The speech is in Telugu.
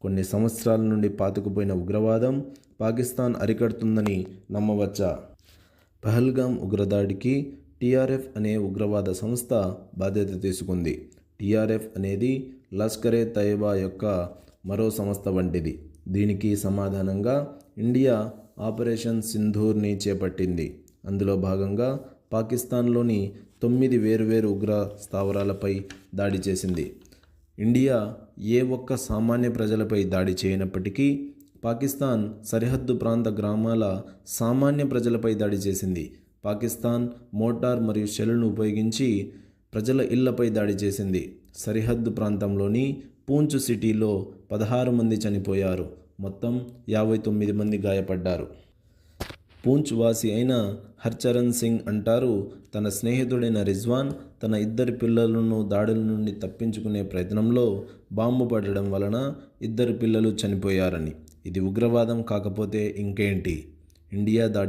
కొన్ని సంవత్సరాల నుండి పాతుకుపోయిన ఉగ్రవాదం పాకిస్తాన్ అరికడుతుందని నమ్మవచ్చా? పహల్గాం ఉగ్రదాడికి టీఆర్ఎఫ్ అనే ఉగ్రవాద సంస్థ బాధ్యత తీసుకుంది. టీఆర్ఎఫ్ అనేది లష్కరే తైయబా యొక్క మరో సంస్థ వంటిది. దీనికి సమాధానంగా ఇండియా ఆపరేషన్ సింధూర్ని చేపట్టింది. అందులో భాగంగా పాకిస్తాన్లోని 9 వేర్వేరు ఉగ్ర స్థావరాలపై దాడి చేసింది. ఇండియా ఏ ఒక్క సామాన్య ప్రజలపై దాడి చేయనప్పటికీ పాకిస్తాన్ సరిహద్దు ప్రాంత గ్రామాల సామాన్య ప్రజలపై దాడి చేసింది. పాకిస్తాన్ మోటార్ మరియు షెల్ను ఉపయోగించి ప్రజల ఇళ్లపై దాడి చేసింది. సరిహద్దు ప్రాంతంలోని పూంచ్ సిటీలో 16 మంది చనిపోయారు. మొత్తం 59 మంది గాయపడ్డారు. పూంచ్ వాసి అయిన హర్చరణ్ సింగ్ అంటారు, తన స్నేహితుడైన రిజ్వాన్ తన 2 పిల్లలను దాడుల నుండి తప్పించుకునే ప్రయత్నంలో బాంబు పడడం వలన 2 పిల్లలు చనిపోయారని. ఇది ఉగ్రవాదం కాకపోతే ఇంకేంటి? ఇండియా దాడి